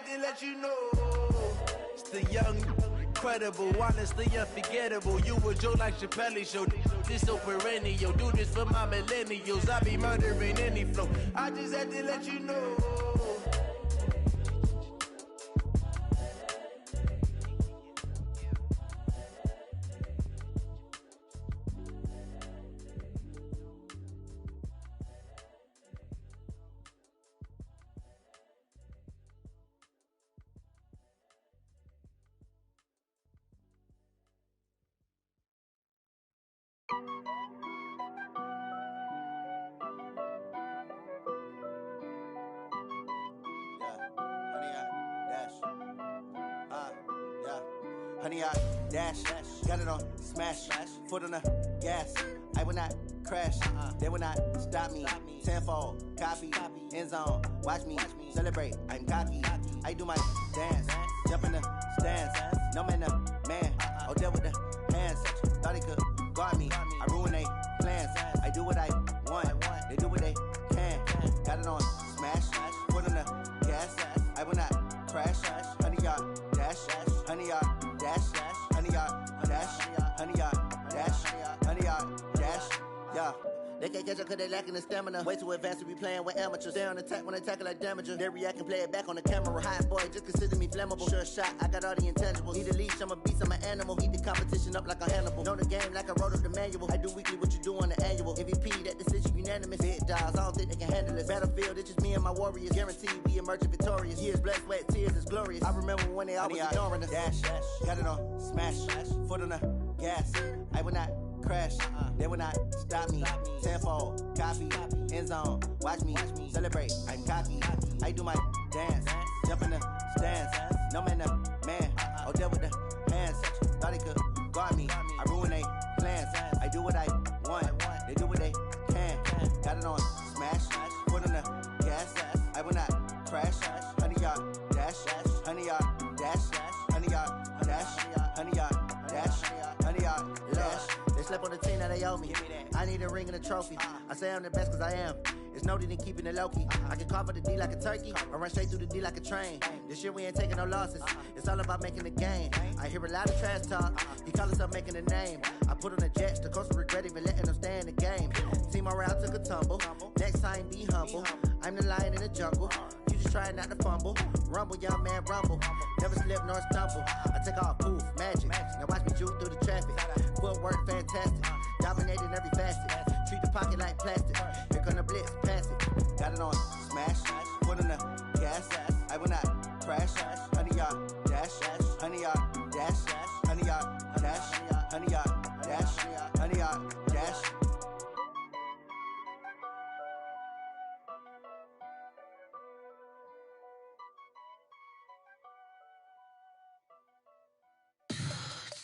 had to let you know. It's the young, incredible, honestly unforgettable. You a Joe like Chappelle show. This so perennial. Do this for my millennials. I be murdering any flow. I just had to let you know. Honey, I dash, got it on smash, foot on the gas. I will not crash, they will not stop me. Tenfold, copy, end zone, watch me celebrate. I'm cocky, I do my dance, jump in the stands. No man, man, oh there with the hands. Thought he could guard me, I ruin they plans. I do what I want, they do what they can. Got it on smash, foot on the gas. I will not crash, honey, y'all dash, honey, y'all dash, honey, y'all dash, honey, y'all dash, honey, y'all dash, yeah. They can't catch up cause they lacking the stamina. Way too advanced to be playing with amateurs. Stay on attack when they tackle like damager. They react and play it back on the camera. Hot boy, just consider me flammable. Sure shot, I got all the intangibles. Need a leash, I'm a beast, I'm an animal. Eat the competition up like a Hannibal. Know the game like I wrote up the manual. I do weekly what you do on the annual. MVP, that decision unanimous. Big dials, I don't think they can handle it. Battlefield, it's just me and my warriors. Guaranteed we emerging victorious. Years, blood, sweat, tears, is glorious. I remember when they always ignoring us. Dash, got it on smash, foot on the gas. I will not crash, they will not stop me. Tenfold, copy, end zone, watch me celebrate. I'm cocky, I do my dance, jump in the stands. No man, man, oh there with the hands. Thought he could guard me, I ruin they plans. I do what I want, they do what they can. Got it on smash, foot on the gas. I will not crash, honey, y'all dash, honey, y'all dash, honey, y'all dash, honey, y'all dash, honey, y'all dash. They slept on the team that they owe me. I need a ring and a trophy. I say I'm the best cause I am. It's no need in keeping it low-key. I can carve up the D like a turkey or run straight through the D like a train. This year we ain't taking no losses. It's all about making the game. I hear a lot of trash talk. He call himself making a name. I put on the jets. The coach regret even letting them stay in the game. Team morale took a tumble. Next time be humble. I'm the lion in the jungle. You just trying not to fumble. Rumble, young man, rumble. Never slip nor stumble. I take off, poof, magic. Now watch me juke through the traffic. Footwork fantastic. Dominating every facet. Treat the pocket like plastic. Here come the blitz, pass it. Got it on smash, foot on the gas. I will not crash. Honey, y'all dash, honey, y'all dash, honey, y'all dash, honey, y'all dash, honey, y'all dash.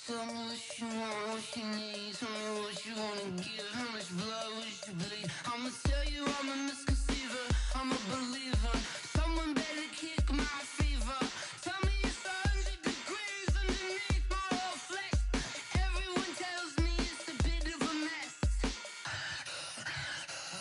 Tell me what you want, what you need. Tell me what you wanna give. How much blood would you bleed? I'ma tell you I'm a misconceiver. I'm a believer. Someone better kick my fever. Tell me it's 100 degrees underneath my whole flesh. Everyone tells me it's a bit of a mess.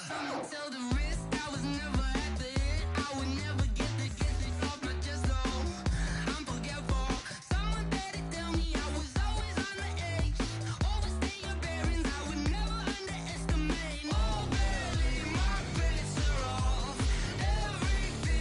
I'ma tell the risk I was never at the end. I would never get this off my chest though. I'm forgetful. Someone better tell me I was always on the edge. Overstay your bearings, I would never underestimate. Oh, barely, my bets are off. Everything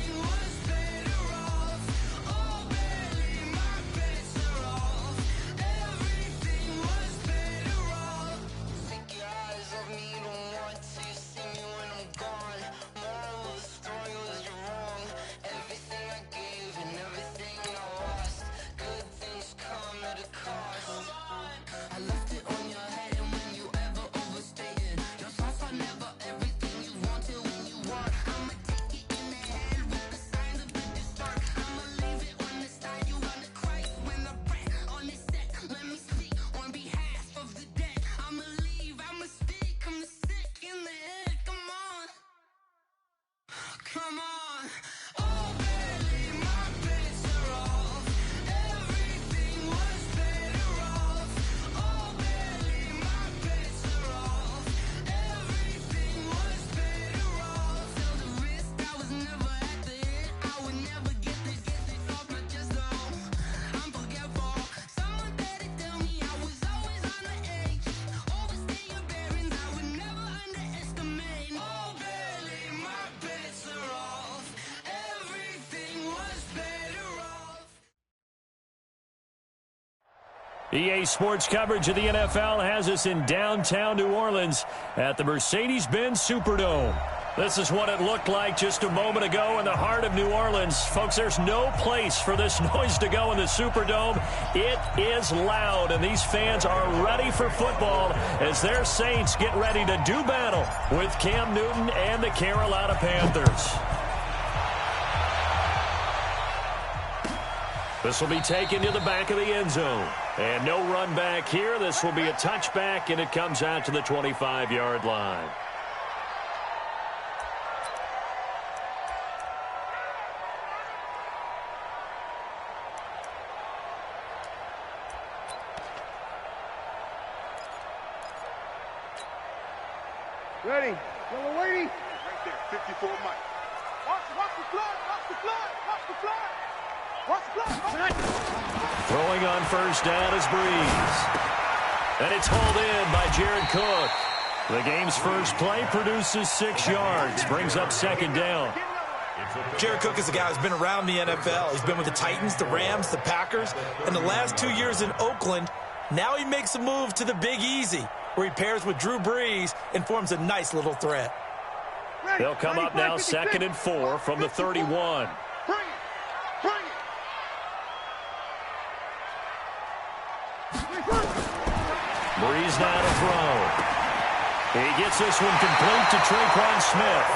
EA Sports coverage of the NFL has us in downtown New Orleans at the Mercedes-Benz Superdome. This is what it looked like just a moment ago in the heart of New Orleans. Folks, there's no place for this noise to go in the Superdome. It is loud, and these fans are ready for football as their Saints get ready to do battle with Cam Newton and the Carolina Panthers. This will be taken to the back of the end zone. And no run back here. This will be a touchback, and it comes out to the 25-yard line. Ready. Yellow lady. Right there, 54 Mike. Watch the flood, watch the flood, watch the flood. Throwing on first down is Breeze. And it's hauled in by Jared Cook. The game's first play produces 6 yards. Brings up second down. Jared Cook is a guy who's been around the NFL. He's been with the Titans, the Rams, the Packers, and the last 2 years in Oakland. Now he makes a move to the Big Easy, where he pairs with Drew Brees and forms a nice little threat. They'll come up now 2nd and 4 from the 31. Breeze now to throw. He gets this one complete to Tre'Quan Smith.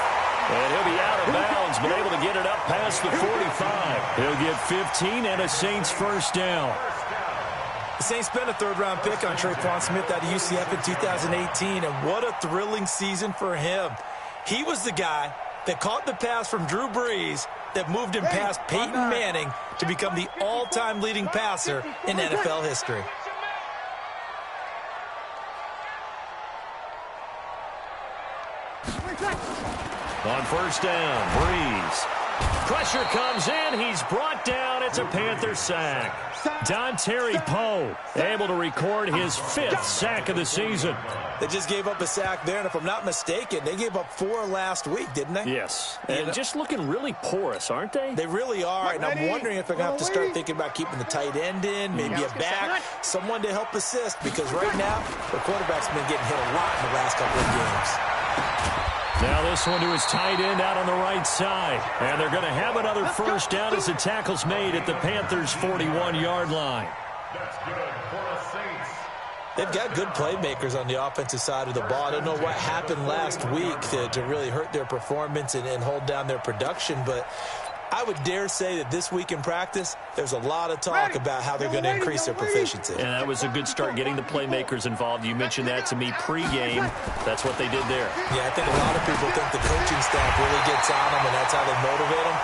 And he'll be out of bounds, but able to get it up past the 45. He'll get 15 and a Saints first down. The Saints spent a third-round pick on Tre'Quan Smith out of UCF in 2018, and what a thrilling season for him. He was the guy that caught the pass from Drew Brees that moved him past Peyton Manning to become the all-time leading passer in NFL history. On first down, Breeze. Pressure comes in. He's brought down. It's a Panther sack. Dontari Poe able to record his 5th sack of the season. They just gave up a sack there, and if I'm not mistaken, they gave up 4 last week, didn't they? Yes, and just looking really porous, aren't they? They really are, and I'm wondering if they're going to have to start thinking about keeping the tight end in, maybe a back, someone to help assist, because right now, the quarterback's been getting hit a lot in the last couple of games. Now this one to his tight end out on the right side. And they're going to have another first down as the tackle's made at the Panthers' 41-yard line. That's good for the Saints. They've got good playmakers on the offensive side of the ball. I don't know what happened last week to really hurt their performance and hold down their production, but I would dare say that this week in practice, there's a lot of talk about how they're going to increase their proficiency. And that was a good start getting the playmakers involved. You mentioned that to me pregame. That's what they did there. Yeah, I think a lot of people think the coaching staff really gets on them, and that's how they motivate them.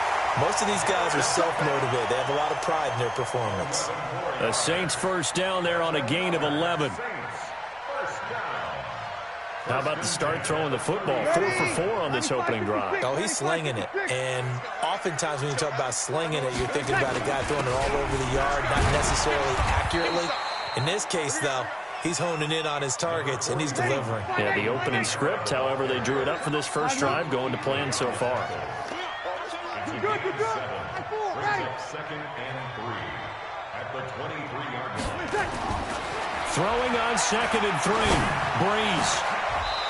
Most of these guys are self-motivated. They have a lot of pride in their performance. The Saints first down there on a gain of 11. How about the start throwing the football? 4 for 4 on this opening drive. Oh, he's slinging it. And oftentimes when you talk about slinging it, you're thinking about a guy throwing it all over the yard, not necessarily accurately. In this case, though, he's honing in on his targets, and he's delivering. Yeah, the opening script, however, they drew it up for this first drive, going to plan so far. Good. Second and 3 at the 23-yard line. Throwing on 2nd and 3. Breeze.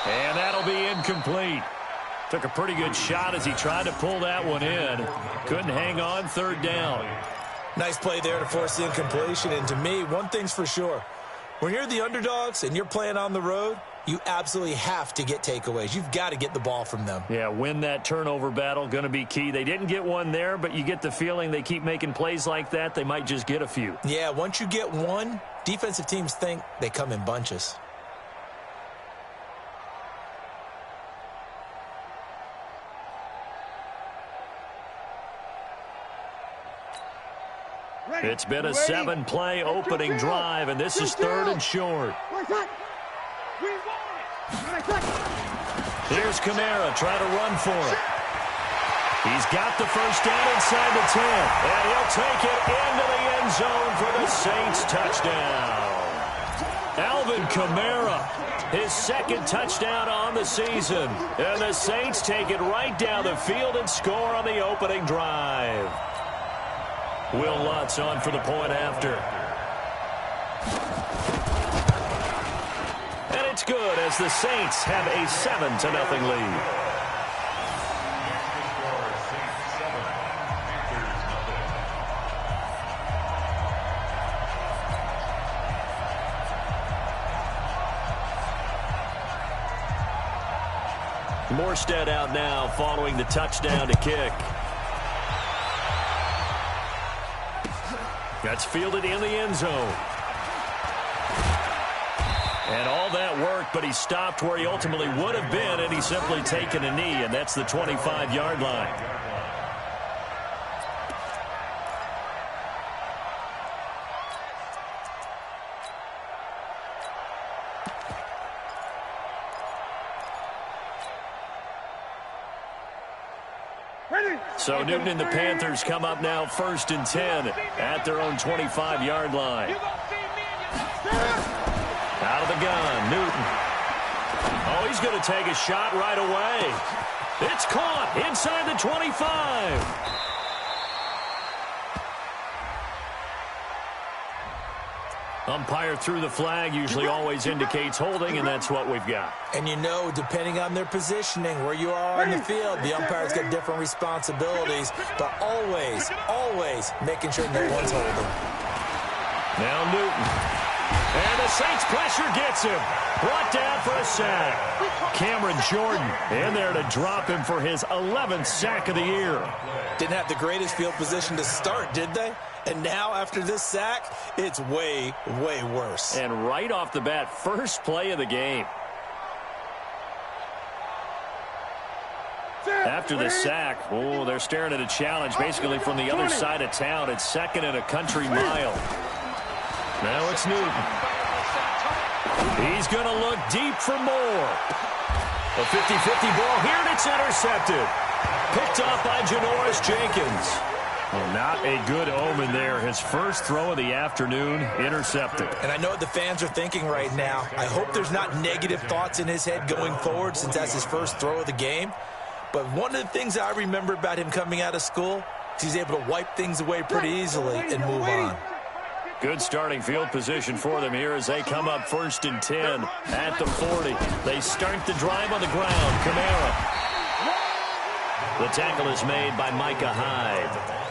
And that'll be incomplete. Took a pretty good shot as he tried to pull that one in. Couldn't hang on, 3rd down. Nice play there to force the incompletion. And to me, one thing's for sure. When you're the underdogs and you're playing on the road, you absolutely have to get takeaways. You've got to get the ball from them. Yeah, win that turnover battle, going to be key. They didn't get one there, but you get the feeling they keep making plays like that, they might just get a few. Yeah, once you get one, defensive teams think they come in bunches. It's been a 7-play opening drive, and this is 3rd and short. Here's Kamara trying to run for it. He's got the first down inside the 10, and he'll take it into the end zone for the Saints touchdown. Alvin Kamara, his 2nd touchdown on the season, and the Saints take it right down the field and score on the opening drive. Will Lutz on for the point after. And it's good as the Saints have a 7-0 lead. Morstead out now following the touchdown to kick. That's fielded in the end zone. And all that work, but he stopped where he ultimately would have been, and he's simply taken a knee, and that's the 25-yard line. So Newton and the Panthers come up now 1st and 10 at their own 25-yard line. Out of the gun, Newton. Oh, he's going to take a shot right away. It's caught inside the 25. Umpire threw the flag, usually always indicates holding, and that's what we've got. And you know, depending on their positioning, where you are on the field, the umpire's got different responsibilities, but always, always making sure no one's holding. Now Newton. And the Saints pressure gets him. Brought down for a sack. Cameron Jordan in there to drop him for his 11th sack of the year. Didn't have the greatest field position to start, did they? And now, after this sack, it's way, way worse. And right off the bat, first play of the game. After the sack, oh, they're staring at a challenge basically from the other side of town. It's 2nd and a country mile. Now it's Newton. He's going to look deep for more. A 50-50 ball here, and it's intercepted. Picked off by Janoris Jenkins. Well, not a good omen there. His first throw of the afternoon, intercepted. And I know what the fans are thinking right now. I hope there's not negative thoughts in his head going forward since that's his first throw of the game. But one of the things I remember about him coming out of school is he's able to wipe things away pretty easily and move on. Good starting field position for them here as they come up 1st and 10 at the 40. They start the drive on the ground. Kamara. The tackle is made by Micah Hyde.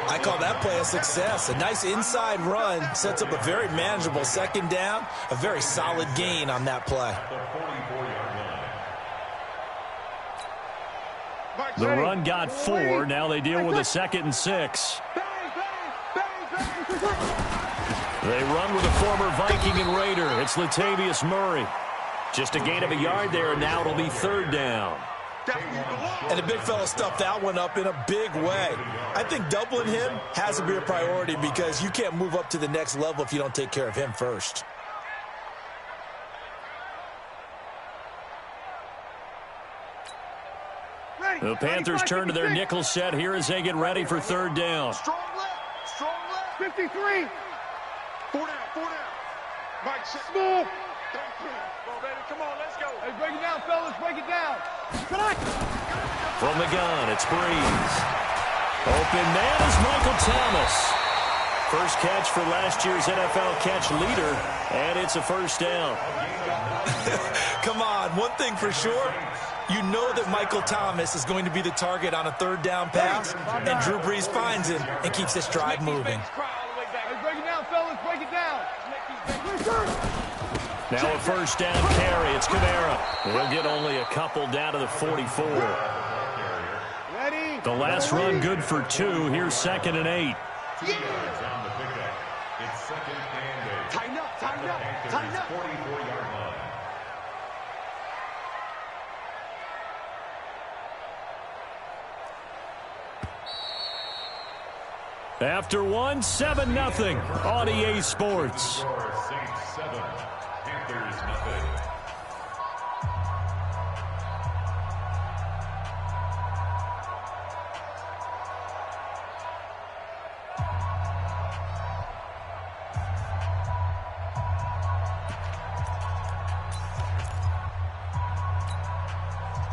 I call that play a success. A nice inside run sets up a very manageable 2nd down. A very solid gain on that play. The run got 4. Now they deal with a 2nd and 6. They run with a former Viking and Raider. It's Latavius Murray. Just a gain of a yard there, and now it'll be 3rd down. And the big fella stuffed that one up in a big way. I think doubling him has to be a priority because you can't move up to the next level if you don't take care of him first. The Panthers turn to their nickel set here as they get ready for 3rd down. Strong left, 53. 4 down. Mike, small. Come on, let's go. Hey, break it down, fellas, break it down. From the gun, it's Breeze. Open man is Michael Thomas. First catch for last year's NFL catch leader, and it's a 1st down. Come on, one thing for sure. You know that Michael Thomas is going to be the target on a 3rd down pass, and Drew Brees finds him and keeps this drive moving. Hey, break it down, fellas, break it down. Now a 1st down carry. It's Kamara. He'll get only a couple down to the 44. Ready? The last run good for 2. Here's 2nd and 8. It's 2nd and 8. Tighten up. 44-yard line. After one, 7-0 on EA Sports. Saints 7, Panthers nothing.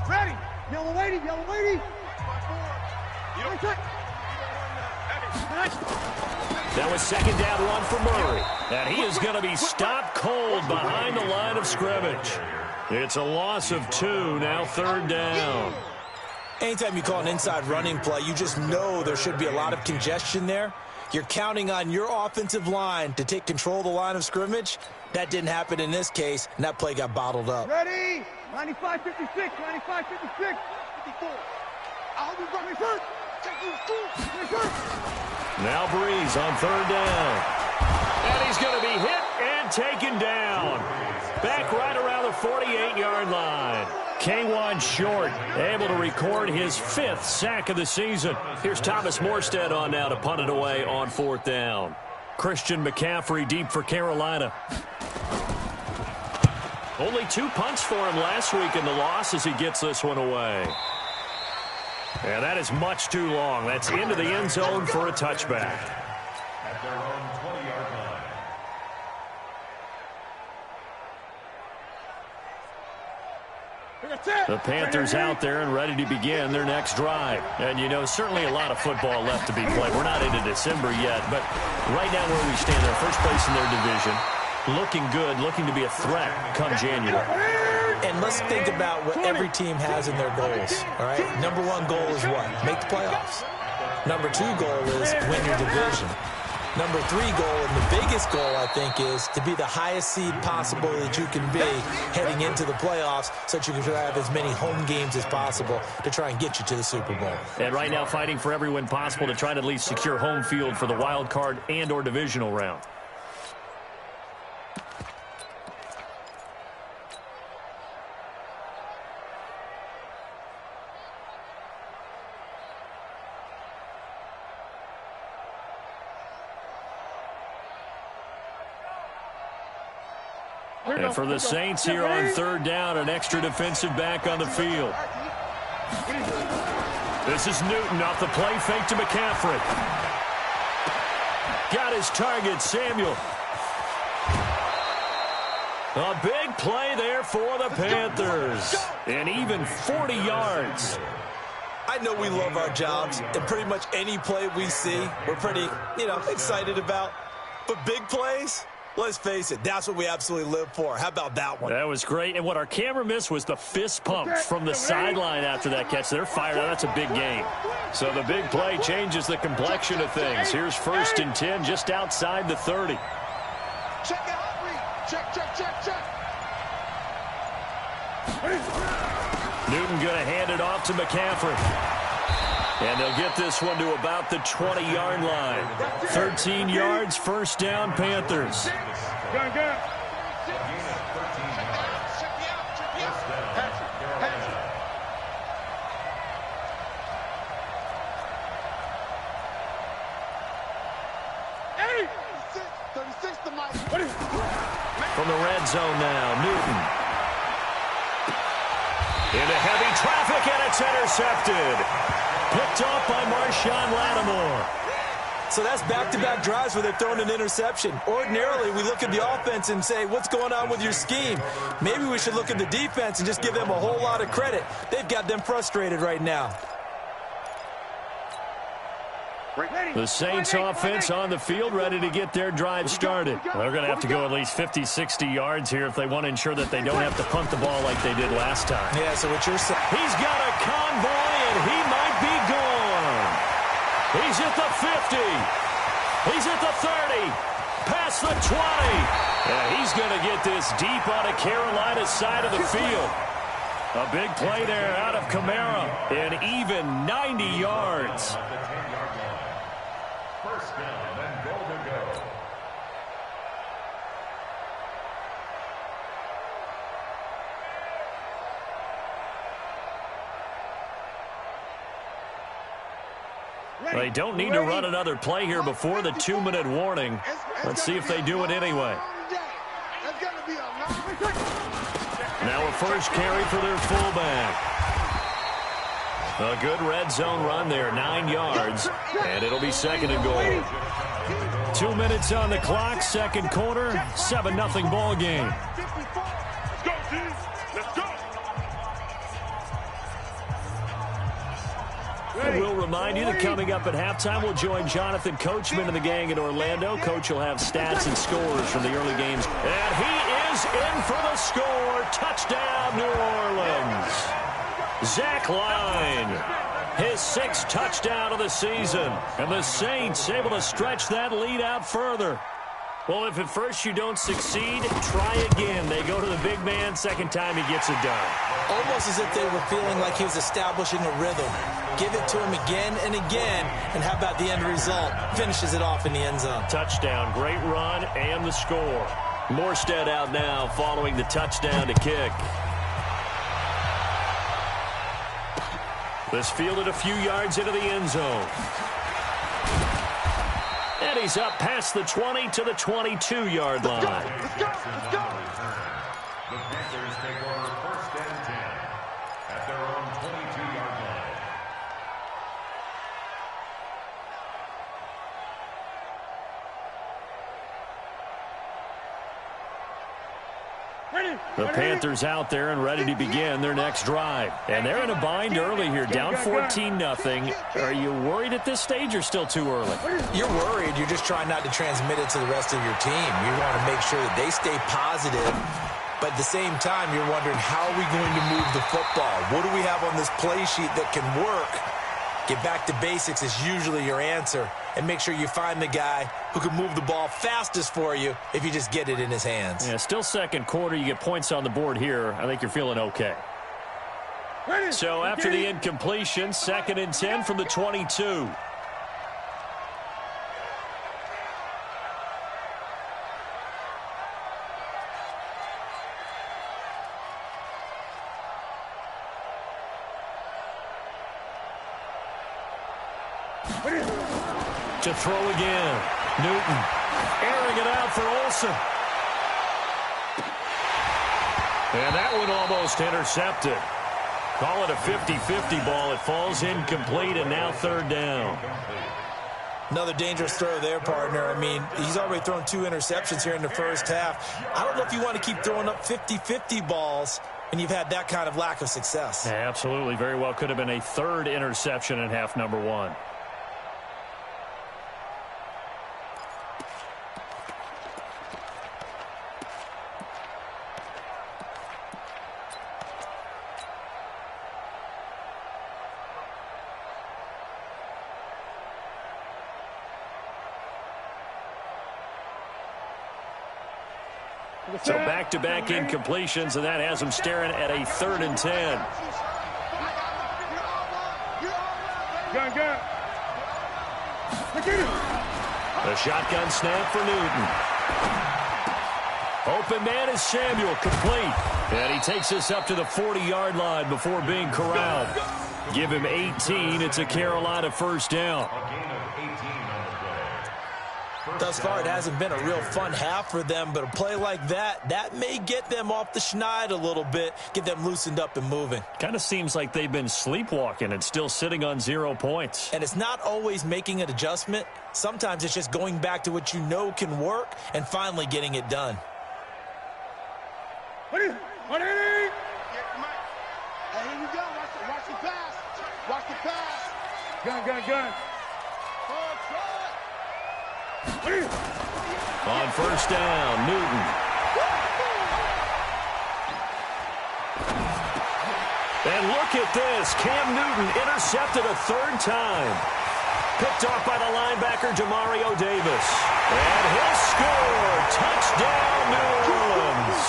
Ready? Yellow lady. You don't That was second down run for Murray. And he is going to be stopped cold behind the line of scrimmage. It's a loss of 2, now third down. Anytime you call an inside running play, you just know there should be a lot of congestion there. You're counting on your offensive line to take control of the line of scrimmage. That didn't happen in this case, and that play got bottled up. Ready? 95, 56, 95, 56, 54. I hope he's running first. Now Breeze on third down. And he's going to be hit and taken down. Back right around the 48-yard line. K1 Short able to record his 5th sack of the season. Here's Thomas Morstead on now to punt it away on 4th down. Christian McCaffrey deep for Carolina. Only 2 punts for him last week in the loss as he gets this one away. And that is much too long. That's into the end zone for a touchback. At their own 20-yard line. The Panthers out there and ready to begin their next drive. And, you know, certainly a lot of football left to be played. We're not into December yet, but right now where we stand, they're first place in their division. Looking good, looking to be a threat come January. And let's think about what every team has in their goals, all right? Number 1 goal is what? Make the playoffs. Number 2 goal is win your division. Number 3 goal, and the biggest goal, I think, is to be the highest seed possible that you can be heading into the playoffs so that you can have as many home games as possible to try and get you to the Super Bowl. And right now fighting for every win possible to try to at least secure home field for the wild card and or divisional round. And for the Saints here on third down, an extra defensive back on the field. This is Newton off the play fake to McCaffrey. Got his target, Samuel. A big play there for the Panthers. And even 40 yards. I know we love our jobs, and pretty much any play we see, we're pretty, excited about. But big plays, let's face it, that's what we absolutely live for. How about that one? That was great. And what our camera missed was the fist pumps from the sideline after that catch. They're fired out. That's a big game. So the big play changes the complexion of things. Here's 1st and 10 just outside the 30. Check it out, Reed. Check. Newton going to hand it off to McCaffrey. And they'll get this one to about the 20-yard line. 13 yards, first down, Panthers. Go. From the red zone now, Newton. Into heavy traffic, and it's intercepted. Picked off by Marshawn Lattimore. So that's back-to-back drives where they're throwing an interception. Ordinarily, we look at the offense and say, what's going on with your scheme? Maybe we should look at the defense and just give them a whole lot of credit. They've got them frustrated right now. The Saints offense on the field ready to get their drive started. They're going to have to go at least 50, 60 yards here if they want to ensure that they don't have to punt the ball like they did last time. Yeah, so what you're saying. He's got a convoy, and he might be gone. He's at the 50. He's at the 30. Past the 20. And he's going to get this deep on a Carolina side of the field. A big play there out of Kamara. And even 90 yards. First down and goal to go. They don't need to run another play here before the 2-minute warning. Let's see if they do it anyway. Now a first carry for their fullback. A good red zone run there, 9 yards, and it'll be second and goal. 2 minutes on the clock, second quarter, 7-0 ball game. Let's go. And we'll remind you that coming up at halftime, we'll join Jonathan Coachman and the gang in Orlando. Coach will have stats and scores from the early games. And he is in for the score. Touchdown, New Orleans. Zach Line, his 6th touchdown of the season. And the Saints able to stretch that lead out further. Well, if at first you don't succeed, try again. They go to the big man. Second time he gets it done. Almost as if they were feeling like he was establishing a rhythm. Give it to him again and again, and how about the end result? Finishes it off in the end zone. Touchdown, great run, and the score. Morstead out now following the touchdown to kick. This fielded a few yards into the end zone. And he's up past the 20 to the 22-yard line. Let's go. The Panthers take over 1st and 10 at their own 22-yard line. The Panthers out there and ready to begin their next drive. And they're in a bind early here, down 14-0. Are you worried at this stage or still too early? You're worried. You're just trying not to transmit it to the rest of your team. You want to make sure that they stay positive. But at the same time, you're wondering, how are we going to move the football? What do we have on this play sheet that can work? Get back to basics is usually your answer. And make sure you find the guy who can move the ball fastest for you if you just get it in his hands. Yeah, still second quarter. You get points on the board here. I think you're feeling okay. So after the incompletion, 2nd and 10 from the 22. To throw again. Newton airing it out for Olsen. And that one almost intercepted. Call it a 50-50 ball. It falls incomplete, and now 3rd down. Another dangerous throw there, partner. I mean, he's already thrown 2 interceptions here in the first half. I don't know if you want to keep throwing up 50-50 balls when you've had that kind of lack of success. Yeah, absolutely. Very well could have been a 3rd interception in half number 1. So back-to-back incompletions, and that has them staring at a 3rd and 10. The shotgun snap for Newton. Open man is Samuel, complete. And he takes us up to the 40-yard line before being corralled. Give him 18. It's a Carolina 1st down. Thus far, it hasn't been a real fun half for them, but a play like that may get them off the schneid a little bit, get them loosened up and moving. Kind of seems like they've been sleepwalking and still sitting on 0 points. And it's not always making an adjustment. Sometimes it's just going back to what you know can work and finally getting it done. Hey, here we go. Watch the pass. Watch the pass. Gun. On 1st down, Newton. And look at this. Cam Newton intercepted a 3rd time. Picked off by the linebacker, Demario Davis. And he'll score. Touchdown, New Orleans.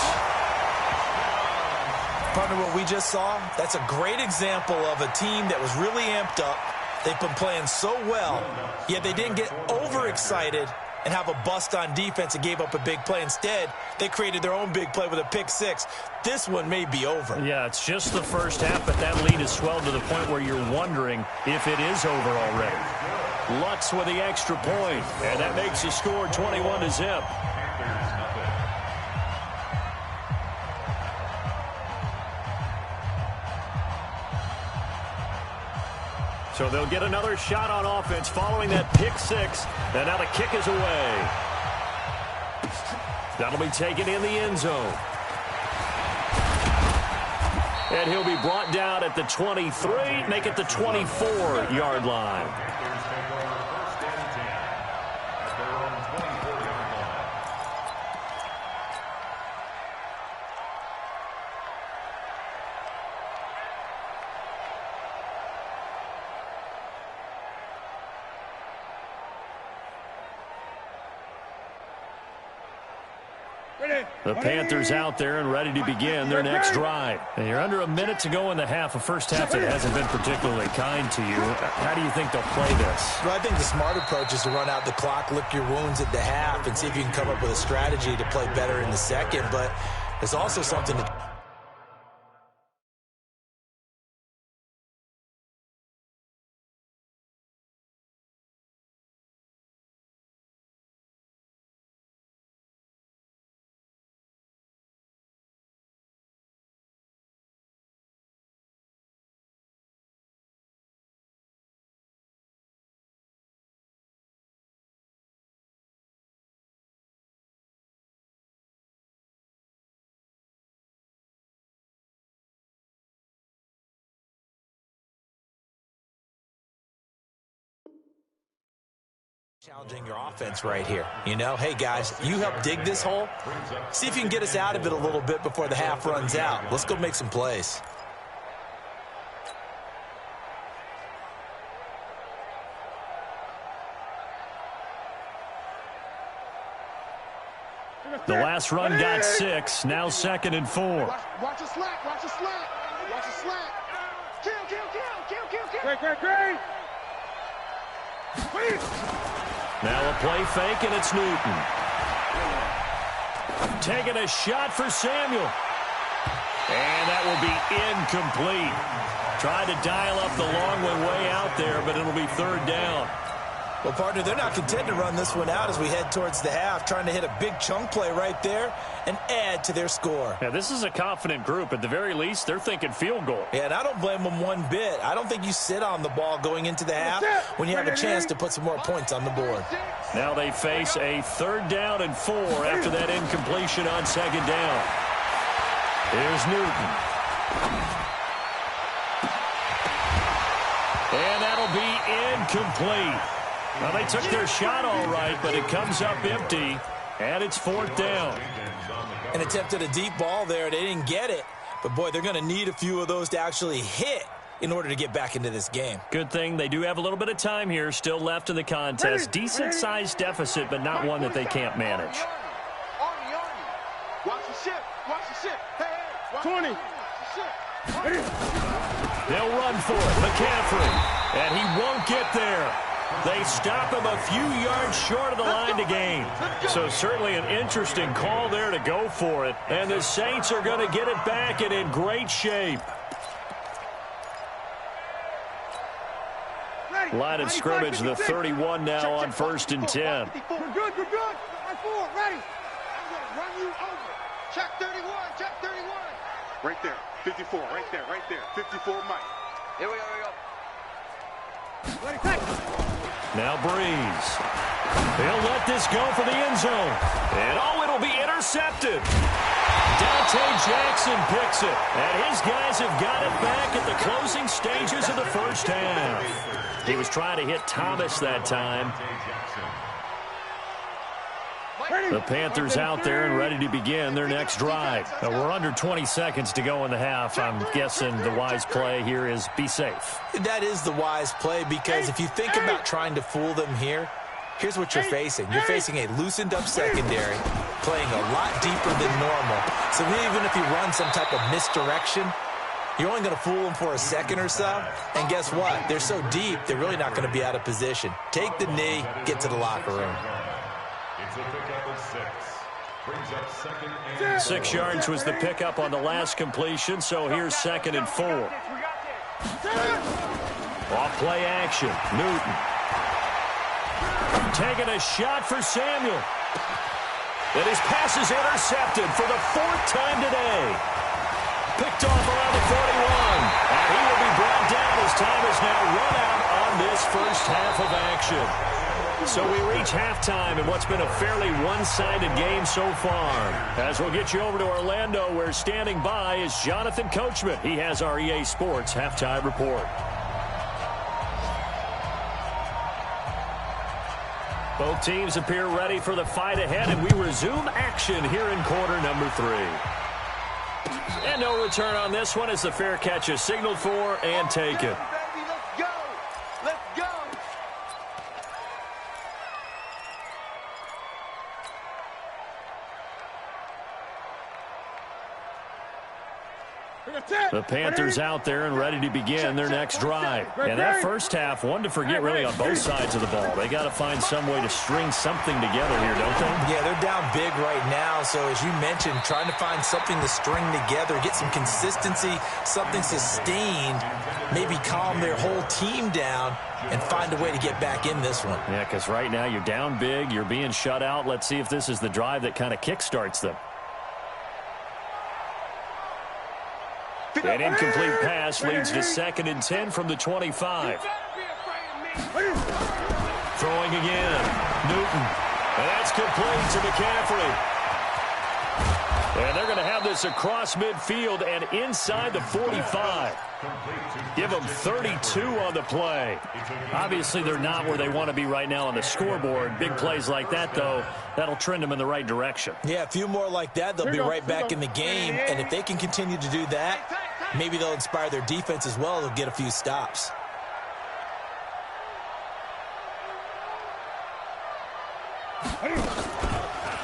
Partner, what we just saw, that's a great example of a team that was really amped up. They've been playing so well, yet they didn't get overexcited and have a bust on defense and gave up a big play. Instead, they created their own big play with a pick 6. This one may be over. Yeah, it's just the first half, but that lead has swelled to the point where you're wondering if it is over already. Lutz with the extra point, and that makes the score 21-0. So they'll get another shot on offense following that pick 6. And now the kick is away. That'll be taken in the end zone. And he'll be brought down at the 23, make it the 24-yard line. The Panthers out there and ready to begin their next drive. And you're under a minute to go in the half. A first half that hasn't been particularly kind to you. How do you think they'll play this? Well, I think the smart approach is to run out the clock, lick your wounds at the half, and see if you can come up with a strategy to play better in the second. But there's also something to... challenging your offense right here. You know, hey, guys, you help dig this hole. See if you can get us out of it a little bit before the half runs out. Let's go make some plays. The last run got 6. Now 2nd and 4. Watch the slack. Watch the slack. Watch the slack. Kill. Great. Now a play fake, and it's Newton. Taking a shot for Samuel. And that will be incomplete. Tried to dial up the long one way out there, but it'll be 3rd down. Well, partner, they're not content to run this one out as we head towards the half, trying to hit a big chunk play right there and add to their score. Yeah, this is a confident group. At the very least, they're thinking field goal. Yeah, and I don't blame them one bit. I don't think you sit on the ball going into the half when you have a chance to put some more points on the board. Now they face a 3rd down and 4 after that incompletion on 2nd down. Here's Newton. And that'll be incomplete. Well, they took their shot all right, but it comes up empty, and it's 4th down. An attempt at a deep ball there. They didn't get it. But, boy, they're going to need a few of those to actually hit in order to get back into this game. Good thing they do have a little bit of time here still left in the contest. Decent-sized deficit, but not one that they can't manage. Watch the ship. Hey, 20. They'll run for it. McCaffrey. And he won't get there. They stop him a few yards short of the line to gain. So certainly an interesting call there to go for it. And the Saints are going to get it back and in great shape. Line of scrimmage, the 31 now on 1st and 10. We're good. Line 4, ready. I'm going to run you over. Check 31. Right there. 54, right there. 54, Mike. Here we go. Ready, take. Now Breeze. He'll let this go for the end zone. And it'll be intercepted. Dante Jackson picks it. And his guys have got it back at the closing stages of the first half. He was trying to hit Thomas that time. The Panthers out there and ready to begin their next drive. Now, we're under 20 seconds to go in the half. I'm guessing the wise play here is be safe. That is the wise play, because if you think about trying to fool them here, here's what you're facing. You're facing a loosened up secondary, playing a lot deeper than normal. So even if you run some type of misdirection, you're only going to fool them for a second or so. And guess what? They're so deep, they're really not going to be out of position. Take the knee, get to the locker room. It's a pickup of 6. Brings up 2nd and 6 yards was the pickup on the last completion, so here's 2nd and 4. Off play action. Newton. Taking a shot for Samuel. And his pass is intercepted for the 4th time today. Picked off around the 41. And he will be brought down as time is now run out on this first half of action. So we reach halftime in what's been a fairly one-sided game so far. As we'll get you over to Orlando, where standing by is Jonathan Coachman. He has our EA Sports halftime report. Both teams appear ready for the fight ahead, and we resume action here in quarter number 3. And no return on this one as the fair catch is signaled for and taken. The Panthers out there and ready to begin their next drive. And that first half, one to forget really on both sides of the ball. They got to find some way to string something together here, don't they? Yeah, they're down big right now. So as you mentioned, trying to find something to string together, get some consistency, something sustained, maybe calm their whole team down and find a way to get back in this one. Yeah, because right now you're down big, you're being shut out. Let's see if this is the drive that kind of kickstarts them. An incomplete pass leads to 2nd and 10 from the 25. Throwing again. Newton. And that's complete to McCaffrey. And they're going to have this across midfield and inside the 45. Give them 32 on the play. Obviously, they're not where they want to be right now on the scoreboard. Big plays like that, though, that'll trend them in the right direction. Yeah, a few more like that, they'll be right back in the game. And if they can continue to do that, maybe they'll inspire their defense as well. They'll get a few stops.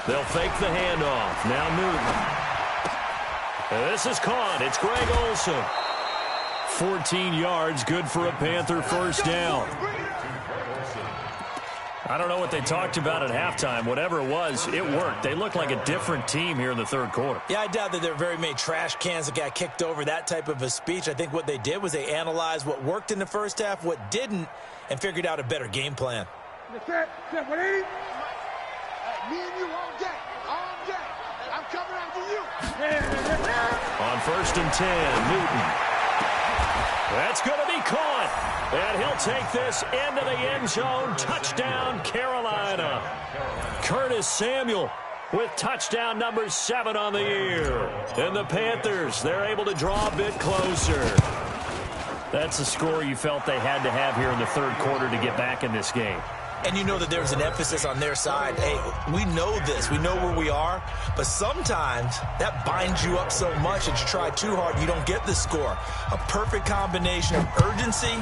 They'll fake the handoff. Now Newton. This is caught. It's Greg Olsen. 14 yards, good for a Panther first down. I don't know what they talked about at halftime. Whatever it was, it worked. They look like a different team here in the third quarter. Yeah, I doubt that there are very many trash cans that got kicked over, that type of a speech. I think what they did was they analyzed what worked in the first half, what didn't, and figured out a better game plan. Me and you all day. I'm coming after you. On 1st and 10, Newton. That's going to be caught. And he'll take this into the end zone. Touchdown, Carolina. Curtis Samuel with touchdown number 7 on the year. And the Panthers, they're able to draw a bit closer. That's the score you felt they had to have here in the third quarter to get back in this game. And you know that there's an emphasis on their side. Hey, we know this. We know where we are. But sometimes that binds you up so much that you try too hard, you don't get the score. A perfect combination of urgency,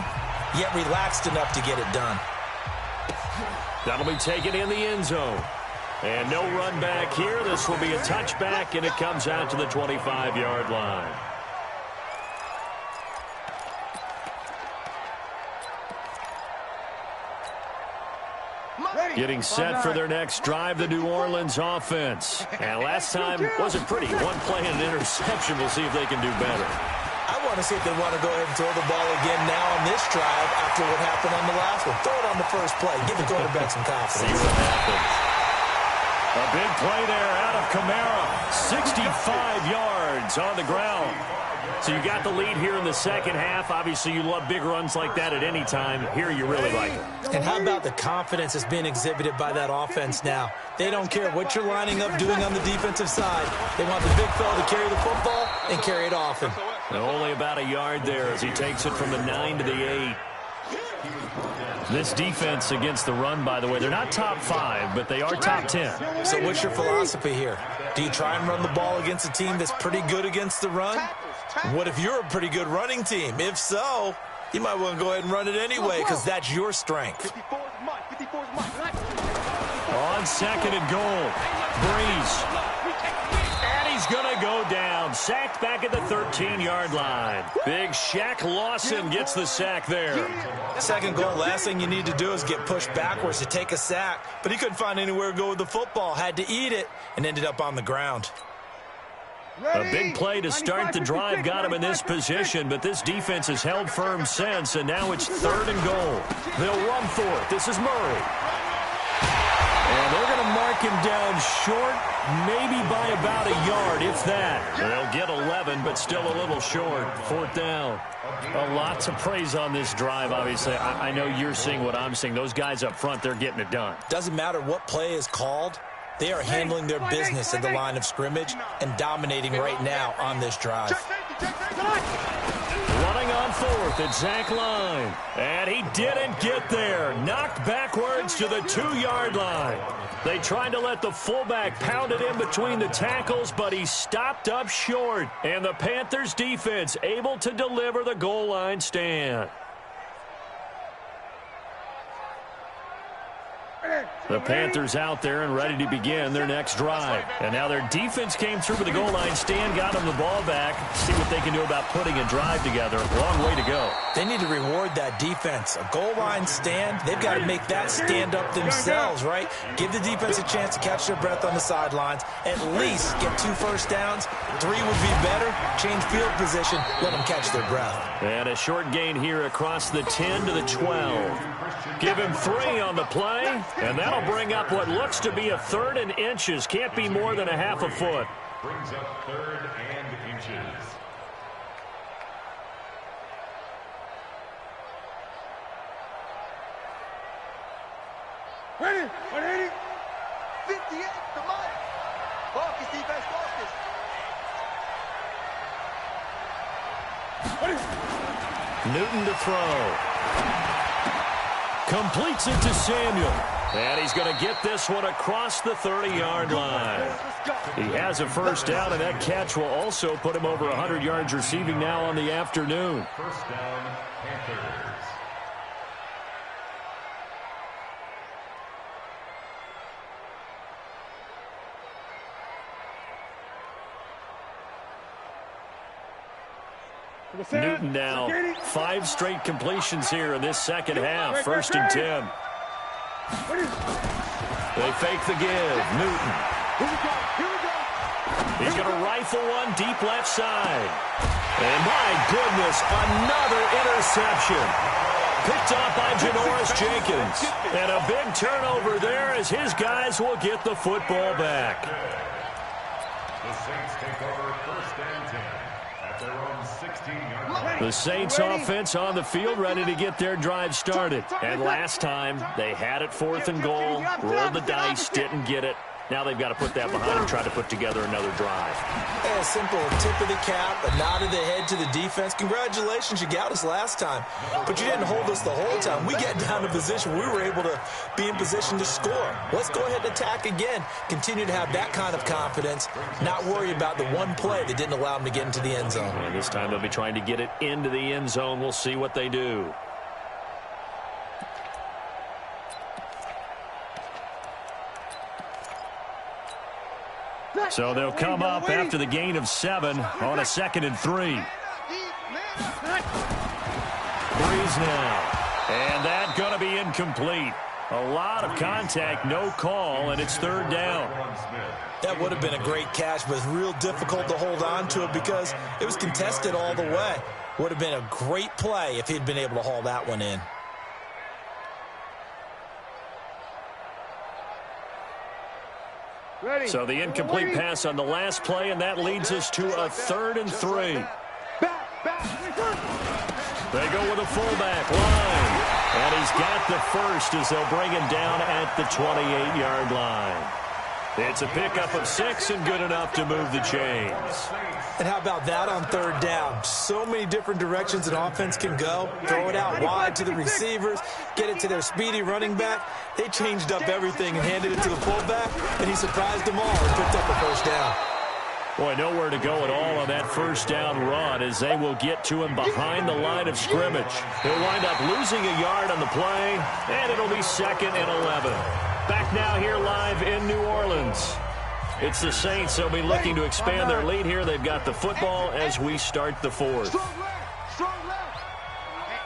yet relaxed enough to get it done. That'll be taken in the end zone. And no run back here. This will be a touchback, and it comes out to the 25-yard line. Getting set for their next drive, the New Orleans offense. And last time wasn't pretty. One play and an interception. We'll see if they can do better. I want to see if they want to go ahead and throw the ball again now on this drive after what happened on the last one. Throw it on the first play. Give the quarterback some confidence. See what happens. A big play there out of Kamara. 65 yards on the ground. So you got the lead here in the second half. Obviously, you love big runs like that at any time. Here, you really like it. And how about the confidence that's being exhibited by that offense now? They don't care what you're lining up doing on the defensive side. They want the big fella to carry the football and carry it often. Only about a yard there as he takes it from the 9 to the 8. This defense against the run, by the way, they're not top 5, but they are top 10. So what's your philosophy here? Do you try and run the ball against a team that's pretty good against the run? What if you're a pretty good running team? If so, you might want to go ahead and run it anyway because that's your strength. On 2nd and goal, Breeze. And he's going to go down. Sacked back at the 13-yard line. Big Shaq Lawson gets the sack there. Second goal, last thing you need to do is get pushed backwards to take a sack. But he couldn't find anywhere to go with the football. Had to eat it and ended up on the ground. A big play to start the drive got him in this position, but this defense has held firm since, and now it's 3rd and goal. They'll run for it. This is Murray. And they're going to mark him down short, maybe by about a yard, if that. They'll get 11, but still a little short. 4th down. A lot to praise on this drive, obviously. I know you're seeing what I'm seeing. Those guys up front, they're getting it done. Doesn't matter what play is called. They are handling their business at the line of scrimmage and dominating right now on this drive. Running on 4th at Zach Line. And he didn't get there. Knocked backwards to the 2-yard line. They tried to let the fullback pound it in between the tackles, but he stopped up short. And the Panthers defense able to deliver the goal line stand. The Panthers out there and ready to begin their next drive. And now their defense came through with the goal line stand, got them the ball back. See what they can do about putting a drive together. Long way to go. They need to reward that defense. A goal line stand, they've got to make that stand up themselves, right? Give the defense a chance to catch their breath on the sidelines. At least get 2 first downs. 3 would be better. Change field position. Let them catch their breath. And a short gain here across the 10 to the 12. Give him 3 on the play. And that'll bring up what looks to be a 3rd and inches. Can't be more than a half a foot. Brings up 3rd and inches. Ready? 180. 58. Come on. Focus, defense, focus. Newton to throw. Completes it to Samuel. And he's going to get this one across the 30-yard line. He has a first down, and that catch will also put him over 100 yards receiving now on the afternoon. First down, Panthers. Newton now 5 straight completions here in this second half. 1st and 10. They fake the give. Newton. He's going to rifle one deep left side. And my goodness, another interception. Picked off by Janoris Jenkins. And a big turnover there as his guys will get the football back. The Saints take over 1st and 10 at their own 16-yard line. The Saints offense on the field ready to get their drive started. And last time they had it 4th and goal, rolled the dice, didn't get it. Now they've got to put that behind and try to put together another drive. A simple tip of the cap, a nod of the head to the defense. Congratulations, you got us last time. But you didn't hold us the whole time. We got down to position. We were able to be in position to score. Let's go ahead and attack again. Continue to have that kind of confidence. Not worry about the one play that didn't allow them to get into the end zone. And this time they'll be trying to get it into the end zone. We'll see what they do. So they'll come up after the gain of 7 on a 2nd and 3. Breeze now. And that going to be incomplete. A lot of contact, no call, and it's 3rd down. That would have been a great catch, but it's real difficult to hold on to it because it was contested all the way. Would have been a great play if he'd been able to haul that one in. So the incomplete pass on the last play, and that leads us to a 3rd and 3. They go with a fullback line. And he's got the first as they'll bring him down at the 28-yard line. It's a pickup of 6 and good enough to move the chains. And how about that on 3rd down? So many different directions an offense can go. Throw it out wide to the receivers, get it to their speedy running back. They changed up everything and handed it to the fullback, and he surprised them all and picked up a first down. Boy, nowhere to go at all on that first down run as they will get to him behind the line of scrimmage. He'll wind up losing a yard on the play, and it'll be 2nd and 11. Back now here live in New Orleans. It's the Saints. They'll be looking to expand their lead here. They've got the football as we start the 4th. Strong left. Strong left. Hey,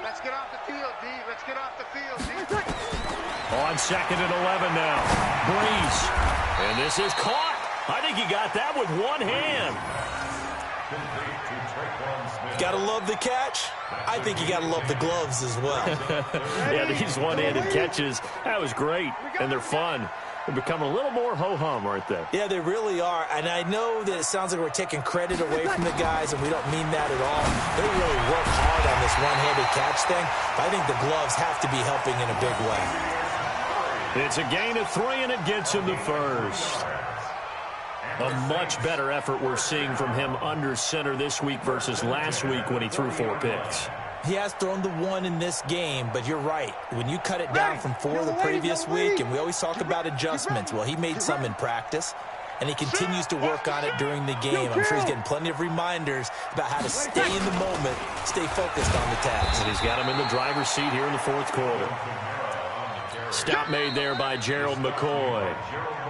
let's get off the field, D. Let's get off the field, D. On 2nd and 11 now. Breeze. And this is caught. I think he got that with one hand. Complete to You got to love the catch. I think you got to love the gloves as well. Yeah, these one-handed catches, that was great, and they're fun. They're becoming a little more ho-hum, aren't they? Yeah, they really are. And I know that it sounds like we're taking credit away from the guys, and we don't mean that at all. They really work hard on this one-handed catch thing. But I think the gloves have to be helping in a big way. It's a gain of 3, and it gets him the first. A much better effort we're seeing from him under center this week versus last week when he threw 4 picks. He has thrown the 1 in this game, but you're right. When you cut it down from 4 the previous week, and we always talk about adjustments, well, he made some in practice, and he continues to work on it during the game. I'm sure he's getting plenty of reminders about how to stay in the moment, stay focused on the task. And he's got him in the driver's seat here in the 4th quarter. Stop made there by Gerald McCoy.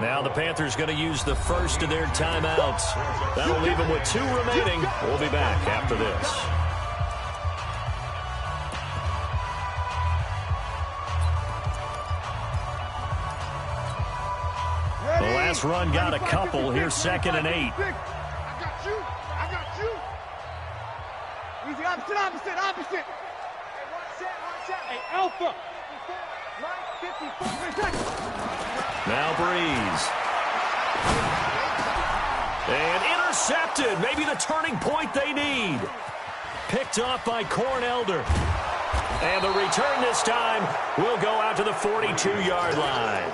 Now the Panthers going to use the first of their timeouts. That'll leave them with 2 remaining. We'll be back after this. The last run got a couple. Here's 2nd and 8. I got you. I got you. Easy, opposite. Hey, watch out. Hey, Alpha. Now Breeze. And intercepted. Maybe the turning point they need. Picked off by Corn Elder. And the return this time will go out to the 42-yard line.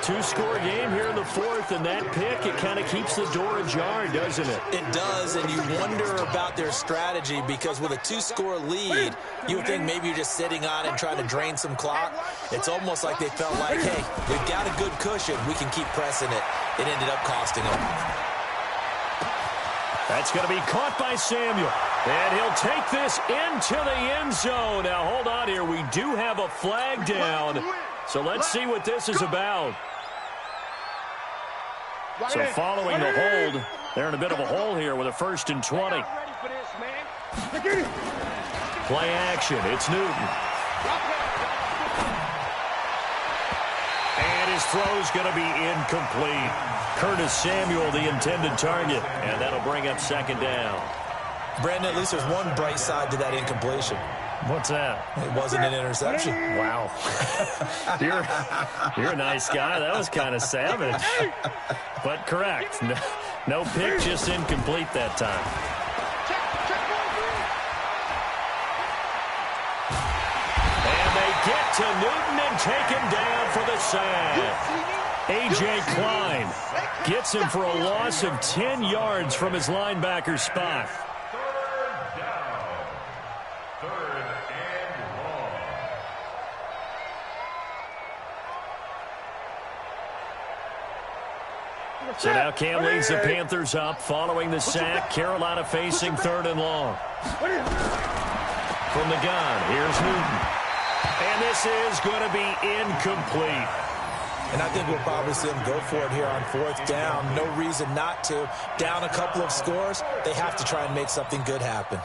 2-score game here in the 4th, and that pick, it kind of keeps the door ajar, doesn't it? It does, and you wonder about their strategy because with a 2-score lead, you would think maybe you're just sitting on it and trying to drain some clock. It's almost like they felt like, hey, we've got a good cushion. We can keep pressing it. It ended up costing them. That's going to be caught by Samuel. And he'll take this into the end zone. Now, hold on here. We do have a flag down. So let's see what this is about. So following the hold, they're in a bit of a hole here with a 1st and 20. Play action. It's Newton. And his throw's going to be incomplete. Curtis Samuel, the intended target. And that'll bring up 2nd down. Brandon, at least there's one bright side to that incompletion. What's that? It wasn't an interception. Wow. You're a nice guy. That was kind of savage. But correct. No pick, just incomplete that time. And they get to Newton and take him down for the sack. A.J. Klein gets him for a loss of 10 yards from his linebacker spot. So now Cam leads the Panthers up following the sack. Carolina facing 3rd and long. From the gun, here's Newton. And this is going to be incomplete. And I think we'll probably see them go for it here on 4th down. No reason not to. Down a couple of scores, they have to try and make something good happen.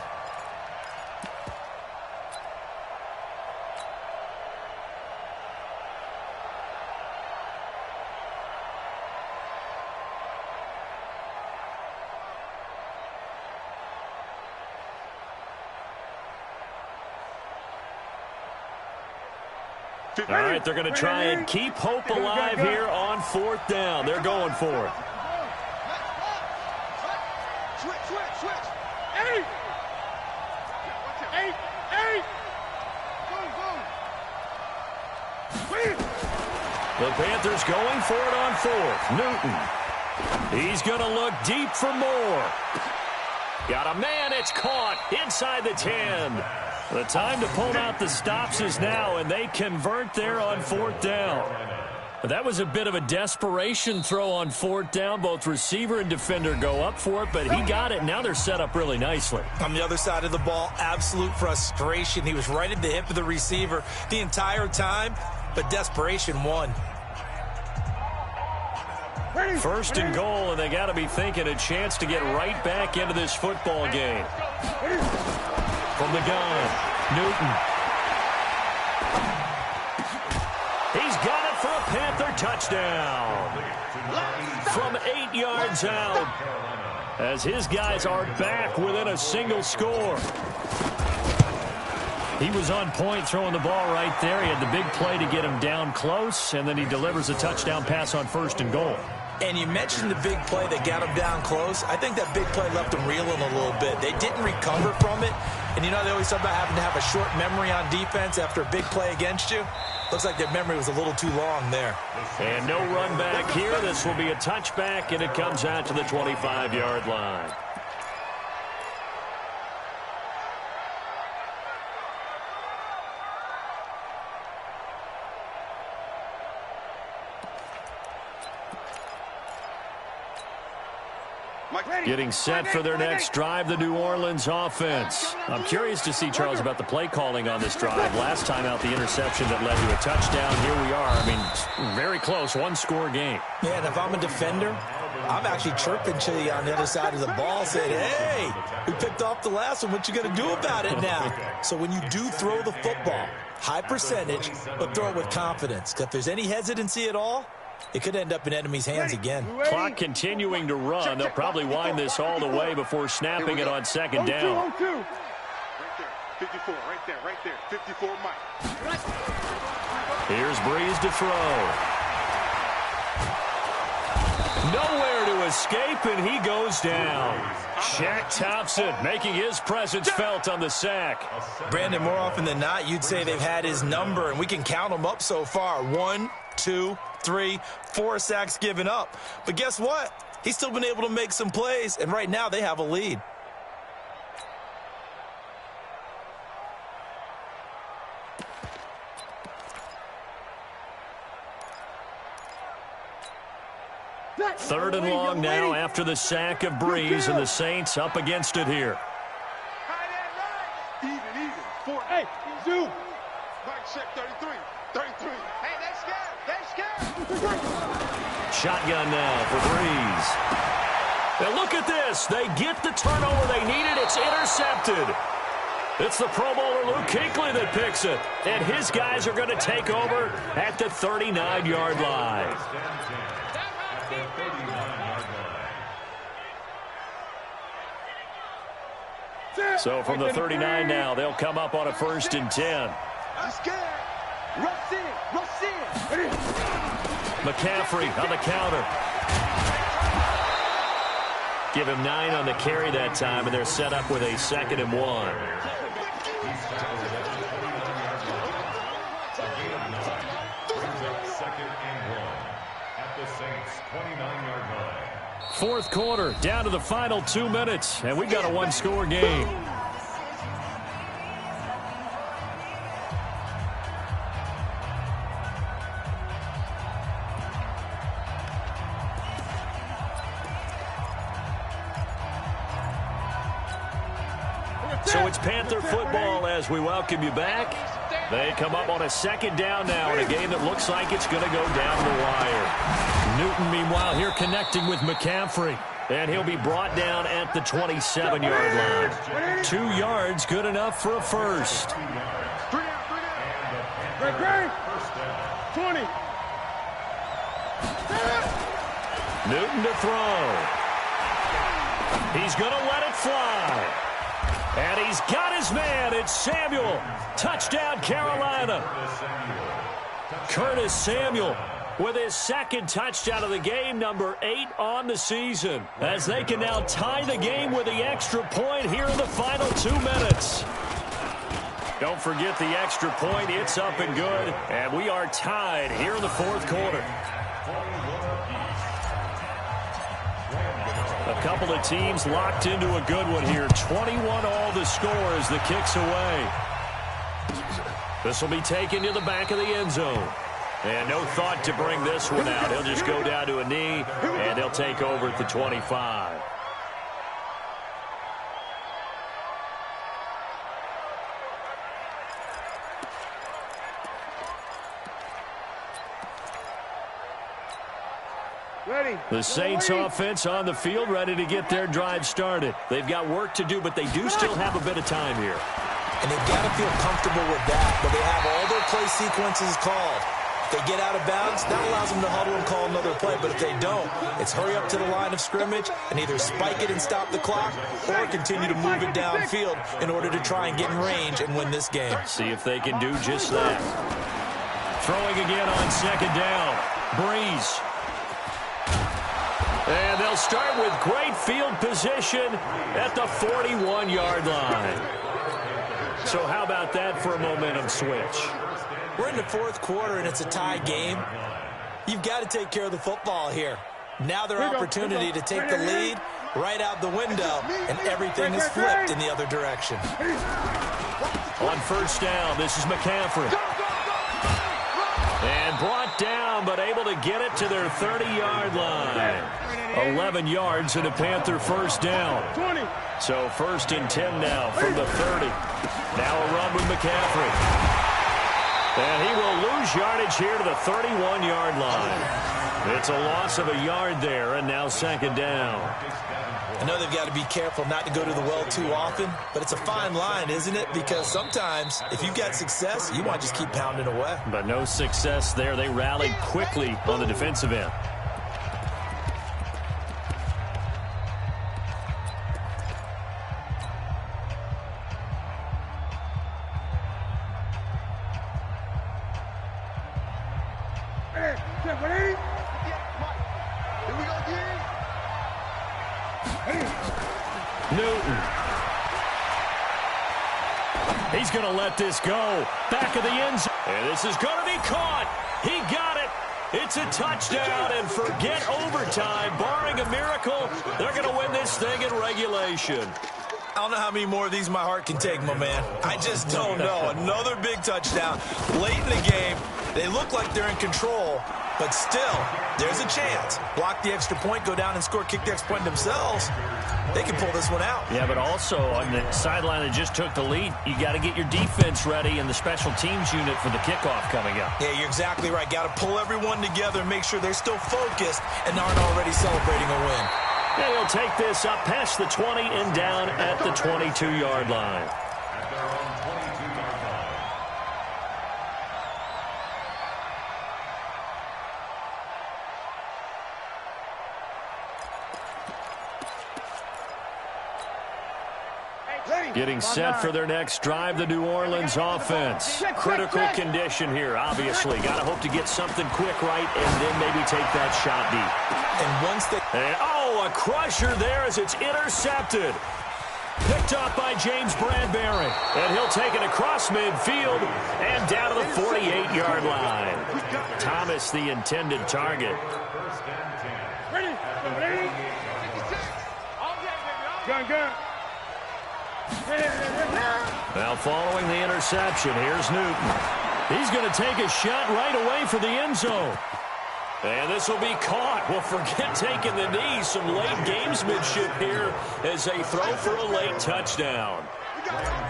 All right, they're going to try and keep hope alive here on 4th down. They're going for it. Switch. 8. The Panthers going for it on 4th. Newton. He's going to look deep for more. Got a man. It's caught inside the 10. The time to pull out the stops is now, and they convert there on 4th down. But that was a bit of a desperation throw on 4th down. Both receiver and defender go up for it, but he got it. Now they're set up really nicely. On the other side of the ball, absolute frustration. He was right at the hip of the receiver the entire time, but desperation won. 1st and goal, and they got to be thinking a chance to get right back into this football game. From the gun, Newton. He's got it for a Panther touchdown. From 8 yards out. as his guys are back within a single score. He was on point throwing the ball right there. He had the big play to get him down close, and then he delivers a touchdown pass on 1st and goal. And you mentioned the big play that got him down close. I think that big play left him reeling a little bit. They didn't recover from it. And you know, they always talk about having to have a short memory on defense after a big play against you. Looks like their memory was a little too long there. And no run back here. This will be a touchback, and it comes out to the 25-yard line. Getting set for their next drive, the New Orleans offense. I'm curious to see, Charles, about the play calling on this drive. Last time out, the interception that led to a touchdown. Here we are. I mean, very close, one-score game. Yeah, and if I'm a defender, I'm actually chirping to you on the other side of the ball, saying, hey, we picked off the last one. What you going to do about it now? So when you do throw the football, high percentage, but throw it with confidence. If there's any hesitancy at all, it could end up in enemy's hands again. Clock continuing to run. They'll probably wind this all the way before snapping it on second down. Right there, 54, right there, 54 Mike. Here's Breeze to throw. Nowhere to escape, and he goes down. Shaq Thompson making his presence felt on the sack. Brandon, more often than not, you'd say they've had his number, and we can count them up so far. 1, 2, 3, 4 sacks given up. But guess what? He's still been able to make some plays, and right now they have a lead. Third and long now after the sack of Breeze, and the Saints up against it here. Even. 4. Hey, Zoo. Mike check 33. Hey, they scared. Shotgun now for Breeze. And look at this. They get the turnover they needed. It's intercepted. It's the Pro Bowler Luke Kuechly that picks it. And his guys are going to take over at the 39-yard line. So from the 39 now, they'll come up on a 1st and 10. McCaffrey on the counter. Give him 9 on the carry that time, and they're set up with a 2nd and 1. Fourth quarter, down to the final 2 minutes, and we got a one-score game. So it's Panther football as we welcome you back. They come up on a 2nd down now in a game that looks like it's going to go down the wire. Newton, meanwhile, here connecting with McCaffrey. And he'll be brought down at the 27-yard line. 2 yards, good enough for a first. 20. Newton to throw. He's going to let it fly. And he's got his man. It's Samuel. Touchdown, Carolina. Curtis Samuel with his 2nd touchdown of the game, number 8 on the season, as they can now tie the game with the extra point here in the final 2 minutes. Don't forget the extra point. It's up and good, and we are tied here in the 4th quarter. A couple of teams locked into a good one here. 21 all the score as the kick's away. This will be taken to the back of the end zone. And no thought to bring this one out. He'll just go down to a knee, and they'll take over at the 25. The Saints offense on the field, ready to get their drive started. They've got work to do, but they do still have a bit of time here. And they've got to feel comfortable with that, but they have all their play sequences called. If they get out of bounds, that allows them to huddle and call another play. But if they don't, it's hurry up to the line of scrimmage and either spike it and stop the clock or continue to move it downfield in order to try and get in range and win this game. See if they can do just that. Throwing again on second down. Breeze. And they'll start with great field position at the 41-yard line. So how about that for a momentum switch? We're in the fourth quarter, and it's a tie game. You've got to take care of the football here. Now their opportunity to take the lead right out the window, and everything is flipped in the other direction. On first down, this is McCaffrey. And brought down, but able to get it to their 30-yard line. 11 yards and a Panther first down. So first and 10 now from the 30. Now a run with McCaffrey. And he will lose yardage here to the 31-yard line. It's a loss of a yard there, and now second down. I know they've got to be careful not to go to the well too often, but it's a fine line, isn't it? Because sometimes, if you've got success, you want to just keep pounding away. But no success there. They rallied quickly on the defensive end. Newton. He's going to let this go. Back of the end zone. And this is going to be caught. He got it. It's a touchdown, and forget overtime. Barring a miracle, they're going to win this thing in regulation. I don't know how many more of these my heart can take, my man. I just don't know. Another big touchdown late in the game. They look like they're in control, but still, there's a chance. Block the extra point, go down and score, kick the extra point themselves. They can pull this one out. Yeah, but also on the sideline that just took the lead, you got to get your defense ready and the special teams unit for the kickoff coming up. Yeah, you're exactly right. Got to pull everyone together and make sure they're still focused and aren't already celebrating a win. And he'll take this up past the 20 and down at the 22-yard line. Getting set for their next drive, the New Orleans offense. Critical condition here, obviously. Got to hope to get something quick right and then maybe take that shot deep. And once they... a crusher there as it's intercepted. Picked up by James Bradbury. And he'll take it across midfield and down to the 48-yard line. Thomas, the intended target. Gun. Now following the interception, here's Newton. He's going to take a shot right away for the end zone. And this will be caught. Well, forget taking the knee. Some late gamesmanship here as they throw for a late touchdown.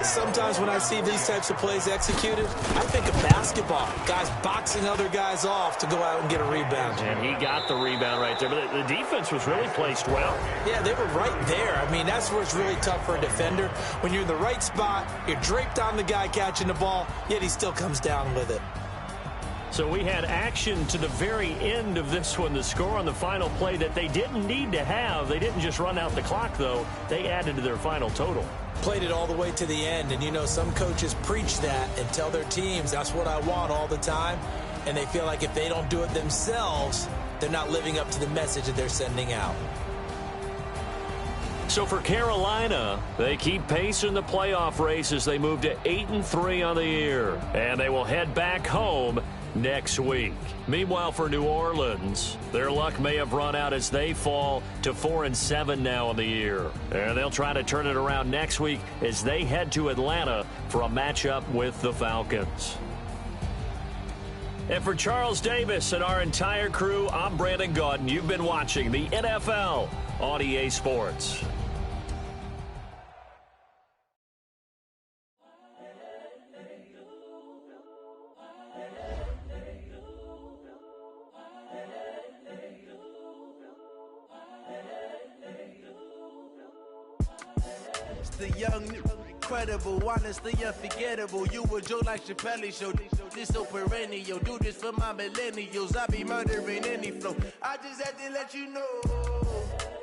Sometimes when I see these types of plays executed, I think of basketball. Guys boxing other guys off to go out and get a rebound. And he got the rebound right there. But the defense was really placed well. Yeah, they were right there. I mean, that's where it's really tough for a defender. When you're in the right spot, you're draped on the guy catching the ball, yet he still comes down with it. So we had action to the very end of this one. The score on the final play that they didn't need to have. They didn't just run out the clock, though. They added to their final total. Played it all the way to the end. And, you know, some coaches preach that and tell their teams, that's what I want all the time. And they feel like if they don't do it themselves, they're not living up to the message that they're sending out. So for Carolina, they keep pace in the playoff race as they move to 8-3 on the year. And they will head back home next week. Meanwhile, for New Orleans, their luck may have run out as they fall to 4-7 now in the year. And they'll try to turn it around next week as they head to Atlanta for a matchup with the Falcons. And for Charles Davis and our entire crew, I'm Brandon Gaudin. You've been watching the NFL on EA Sports. The young, incredible, honestly unforgettable. You were Joe like Chappelle Show. this so perennial. Do this for my millennials. I be murdering any flow. I just had to let you know.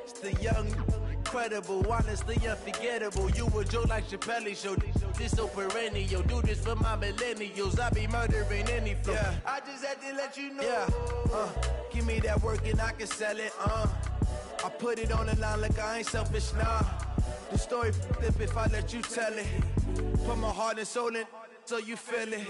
It's the young, incredible, honestly unforgettable. You a joke like Chappelle show. This so perennial. Do this for my millennials. I be murdering any flow. Yeah. I just had to let you know. Yeah. Give me that work and I can sell it. I put it on the line like I ain't selfish, nah. The story flip if I let you tell it. Put my heart and soul in so you feel it.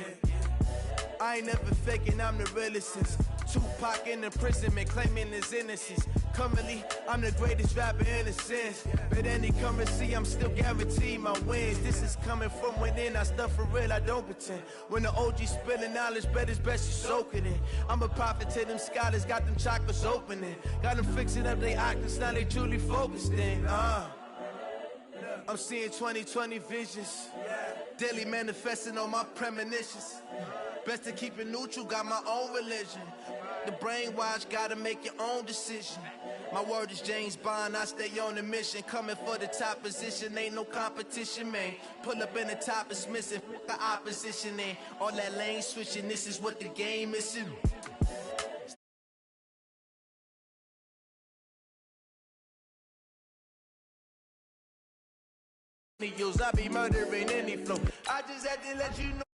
I ain't never faking, I'm the realest since Tupac in imprisonment, claiming his innocence. Currently, I'm the greatest rapper in a sense. But any currency, I'm still guaranteed my wins. This is coming from within, I stuff for real, I don't pretend. When the OG spilling knowledge, bet it's best you soak it in. I'm a prophet to them scholars, got them chakras opening. Got them fixing up they octaves, now they truly focused in. I'm seeing 2020 visions. Daily manifesting on my premonitions. Best to keep it neutral, got my own religion. The brainwash, gotta make your own decision. My word is James Bond, I stay on the mission. Coming for the top position, ain't no competition, man. Pull up in the top, it's missing, the opposition, and all that lane switching, this is what the game is. I be murdering any flow. I just had to let you know.